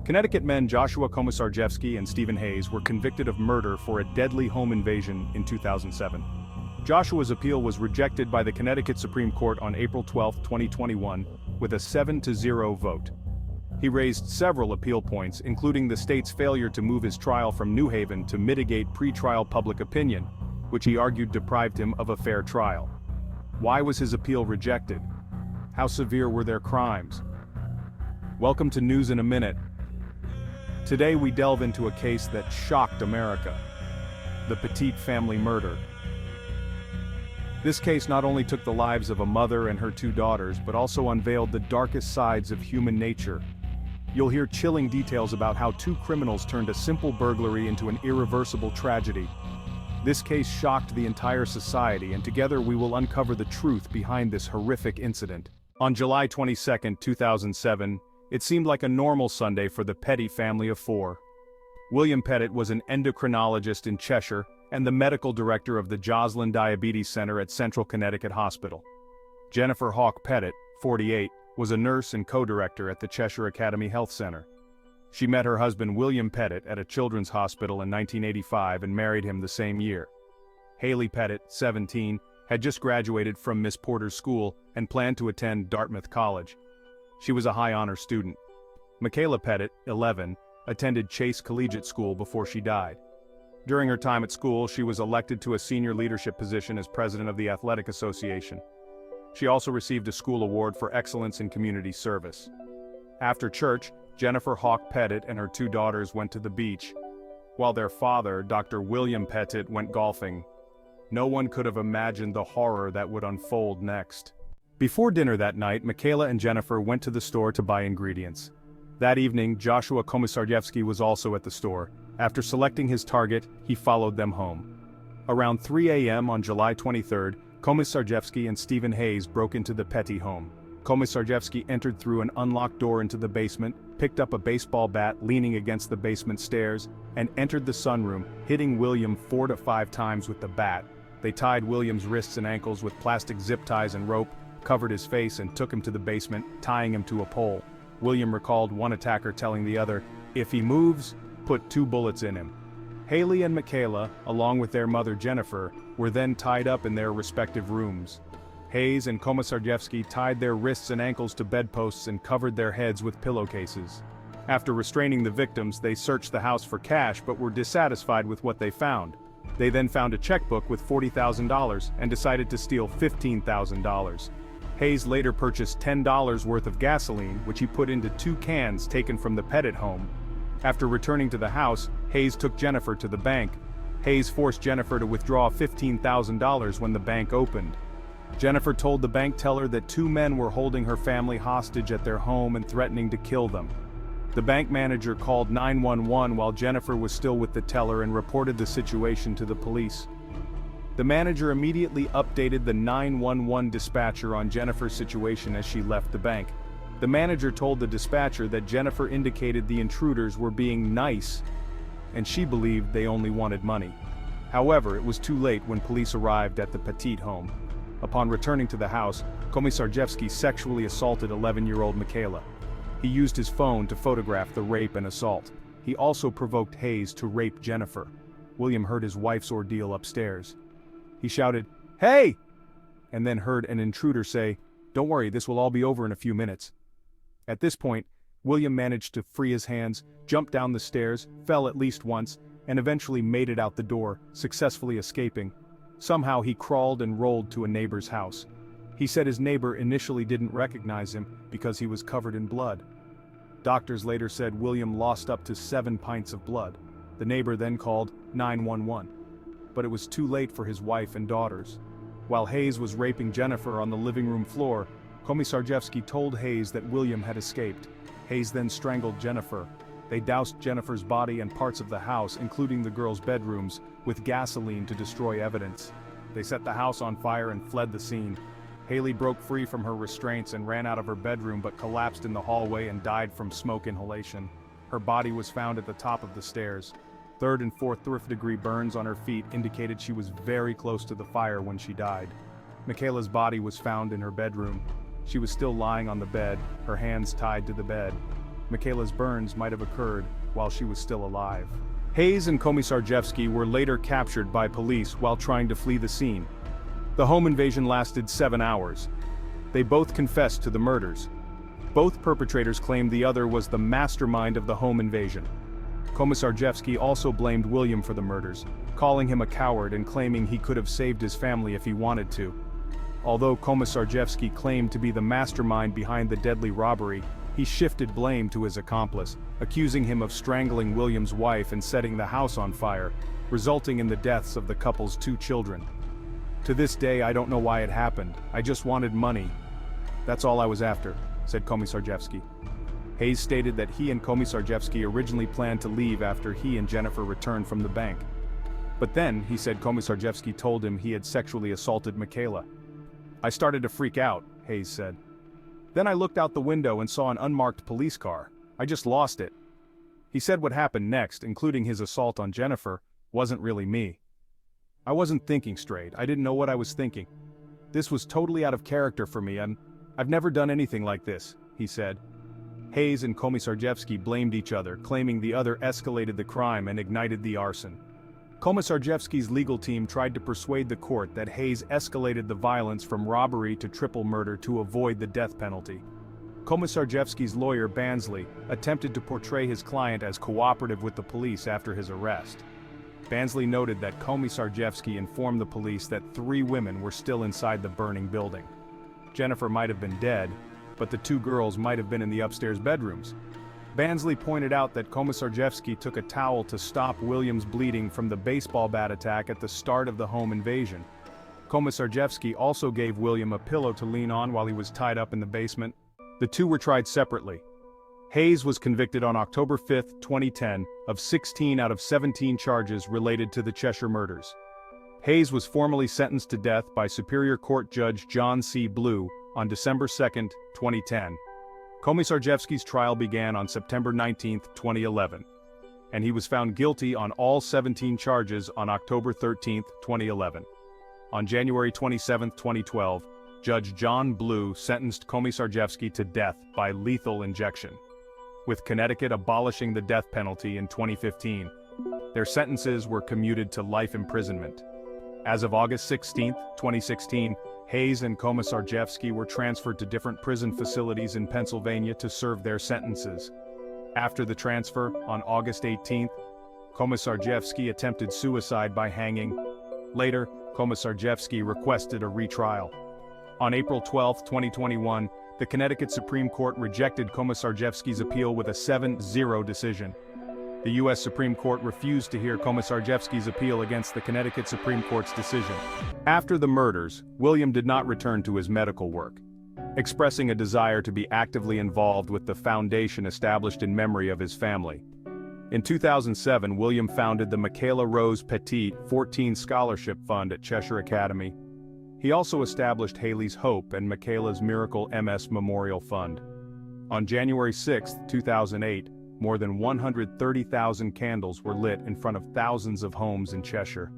Connecticut men Joshua Komisarjevsky and Steven Hayes were convicted of murder for a deadly home invasion in 2007. Joshua's appeal was rejected by the Connecticut Supreme Court on April 12, 2021, with a 7-0 vote. He raised several appeal points, including the state's failure to move his trial from New Haven to mitigate pre-trial public opinion, which he argued deprived him of a fair trial. Why was his appeal rejected? How severe were their crimes? Welcome to News in a Minute. Today we delve into a case that shocked America: the Petit family murder. This case not only took the lives of a mother and her two daughters, but also unveiled the darkest sides of human nature. You'll hear chilling details about how two criminals turned a simple burglary into an irreversible tragedy. This case shocked the entire society, and together we will uncover the truth behind this horrific incident. On July 22, 2007, it seemed like a normal Sunday for the Petit family of four. William Petit was an endocrinologist in Cheshire and the medical director of the Joslin Diabetes Center at Central Connecticut Hospital. Jennifer Hawke-Petit, 48, was a nurse and co-director at the Cheshire Academy Health Center. She met her husband William Petit at a children's hospital in 1985 and married him the same year. Haley Petit, 17, had just graduated from Miss Porter's school and planned to attend Dartmouth College. She was a high honor student. Michaela Petit, 11, attended Chase Collegiate School before she died. During her time at school, she was elected to a senior leadership position as president of the Athletic Association. She also received a school award for excellence in community service. After church, Jennifer Hawke-Petit and her two daughters went to the beach, while their father, Dr. William Petit, went golfing. No one could have imagined the horror that would unfold next. Before dinner that night, Michaela and Jennifer went to the store to buy ingredients. That evening, Joshua Komisarjevsky was also at the store. After selecting his target, he followed them home. Around 3 a.m. on July 23, Komisarjevsky and Steven Hayes broke into the Petit home. Komisarjevsky entered through an unlocked door into the basement, picked up a baseball bat leaning against the basement stairs, and entered the sunroom, hitting William 4 to 5 times with the bat. They tied William's wrists and ankles with plastic zip ties and rope, covered his face, and took him to the basement, tying him to a pole. William recalled one attacker telling the other, "If he moves, put 2 bullets in him." Haley and Michaela, along with their mother Jennifer, were then tied up in their respective rooms. Hayes and Komisarjevsky tied their wrists and ankles to bedposts and covered their heads with pillowcases. After restraining the victims, they searched the house for cash but were dissatisfied with what they found. They then found a checkbook with $40,000 and decided to steal $15,000. Hayes later purchased $10 worth of gasoline, which he put into 2 cans taken from the Petit home. After returning to the house, Hayes took Jennifer to the bank. Hayes forced Jennifer to withdraw $15,000 when the bank opened. Jennifer told the bank teller that 2 men were holding her family hostage at their home and threatening to kill them. The bank manager called 911 while Jennifer was still with the teller and reported the situation to the police. The manager immediately updated the 911 dispatcher on Jennifer's situation as she left the bank. The manager told the dispatcher that Jennifer indicated the intruders were being nice, and she believed they only wanted money. However, it was too late when police arrived at the Petit home. Upon returning to the house, Komisarjevsky sexually assaulted 11-year-old Michaela. He used his phone to photograph the rape and assault. He also provoked Hayes to rape Jennifer. William heard his wife's ordeal upstairs. He shouted, "Hey!" and then heard an intruder say, "Don't worry, this will all be over in a few minutes." At this point, William managed to free his hands, jumped down the stairs, fell at least once, and eventually made it out the door, successfully escaping. Somehow he crawled and rolled to a neighbor's house. He said his neighbor initially didn't recognize him because he was covered in blood. Doctors later said William lost up to 7 pints of blood. The neighbor then called 911. But it was too late for his wife and daughters. While Hayes was raping Jennifer on the living room floor, Komisarjevsky told Hayes that William had escaped. Hayes then strangled Jennifer. They doused Jennifer's body and parts of the house, including the girls' bedrooms, with gasoline to destroy evidence. They set the house on fire and fled the scene. Haley broke free from her restraints and ran out of her bedroom but collapsed in the hallway and died from smoke inhalation. Her body was found at the top of the stairs. 3rd and 4th degree burns on her feet indicated she was very close to the fire when she died. Michaela's body was found in her bedroom. She was still lying on the bed, her hands tied to the bed. Michaela's burns might have occurred while she was still alive. Hayes and Komisarjevsky were later captured by police while trying to flee the scene. The home invasion lasted 7 hours. They both confessed to the murders. Both perpetrators claimed the other was the mastermind of the home invasion. Komisarjevsky also blamed William for the murders, calling him a coward and claiming he could have saved his family if he wanted to. Although Komisarjevsky claimed to be the mastermind behind the deadly robbery, he shifted blame to his accomplice, accusing him of strangling William's wife and setting the house on fire, resulting in the deaths of the couple's 2 children. "To this day I don't know why it happened, I just wanted money. That's all I was after," said Komisarjevsky. Hayes stated that he and Komisarjevsky originally planned to leave after he and Jennifer returned from the bank. But then, he said Komisarjevsky told him he had sexually assaulted Michaela. "I started to freak out," Hayes said. "Then I looked out the window and saw an unmarked police car. I just lost it." He said what happened next, including his assault on Jennifer, wasn't really me. "I wasn't thinking straight, I didn't know what I was thinking. This was totally out of character for me and I've never done anything like this," he said. Hayes and Komisarjevsky blamed each other, claiming the other escalated the crime and ignited the arson. Komisarjevsky's legal team tried to persuade the court that Hayes escalated the violence from robbery to triple murder to avoid the death penalty. Komisarjevsky's lawyer Bansley attempted to portray his client as cooperative with the police after his arrest. Bansley noted that Komisarjevsky informed the police that 3 women were still inside the burning building. Jennifer might have been dead, but the 2 girls might have been in the upstairs bedrooms. Bansley pointed out that Komisarjevsky took a towel to stop William's bleeding from the baseball bat attack at the start of the home invasion. Komisarjevsky also gave William a pillow to lean on while he was tied up in the basement. The 2 were tried separately. Hayes was convicted on October 5, 2010, of 16 out of 17 charges related to the Cheshire murders. Hayes was formally sentenced to death by Superior Court Judge John C. Blue on December 2, 2010. Komisarjevsky's trial began on September 19, 2011, and he was found guilty on all 17 charges on October 13, 2011. On January 27, 2012, Judge John Blue sentenced Komisarjevsky to death by lethal injection, with Connecticut abolishing the death penalty in 2015. Their sentences were commuted to life imprisonment. As of August 16, 2016, Hayes and Komisarjevsky were transferred to different prison facilities in Pennsylvania to serve their sentences. After the transfer, on August 18, Komisarjevsky attempted suicide by hanging. Later, Komisarjevsky requested a retrial. On April 12, 2021, the Connecticut Supreme Court rejected Komisarjevsky's appeal with a 7-0 decision. The U.S. Supreme Court refused to hear Komisarjevsky's appeal against the Connecticut Supreme Court's decision. After the murders, William did not return to his medical work, expressing a desire to be actively involved with the foundation established in memory of his family. In 2007, William founded the Michaela Rose Petit 14 Scholarship Fund at Cheshire Academy. He also established Haley's Hope and Michaela's Miracle MS Memorial Fund. On January 6, 2008, more than 130,000 candles were lit in front of thousands of homes in Cheshire,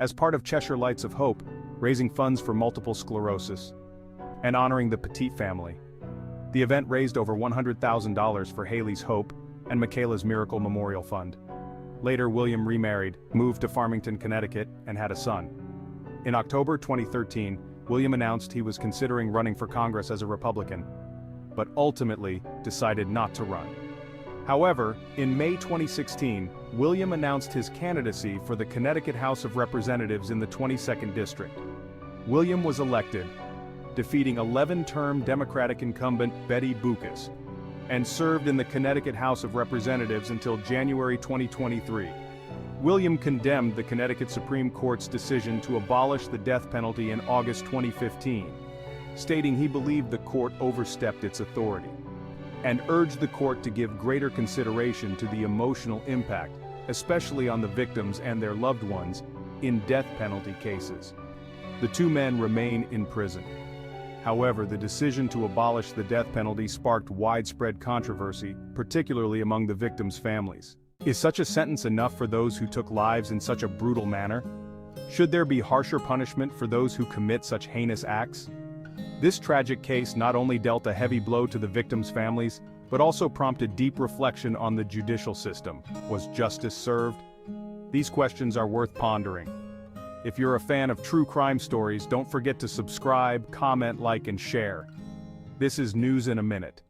as part of Cheshire Lights of Hope, raising funds for multiple sclerosis and honoring the Petit family. The event raised over $100,000 for Haley's Hope and Michaela's Miracle Memorial Fund. Later, William remarried, moved to Farmington, Connecticut, and had a son. In October 2013, William announced he was considering running for Congress as a Republican, but ultimately decided not to run. However, in May 2016, William announced his candidacy for the Connecticut House of Representatives in the 22nd District. William was elected, defeating 11-term Democratic incumbent Betty Boucus, and served in the Connecticut House of Representatives until January 2023. William condemned the Connecticut Supreme Court's decision to abolish the death penalty in August 2015, stating he believed the court overstepped its authority, and urged the court to give greater consideration to the emotional impact, especially on the victims and their loved ones, in death penalty cases. The 2 men remain in prison. However, the decision to abolish the death penalty sparked widespread controversy, particularly among the victims' families. Is such a sentence enough for those who took lives in such a brutal manner? Should there be harsher punishment for those who commit such heinous acts? This tragic case not only dealt a heavy blow to the victims' families, but also prompted deep reflection on the judicial system. Was justice served? These questions are worth pondering. If you're a fan of true crime stories, don't forget to subscribe, comment, like, and share. This is News in a Minute.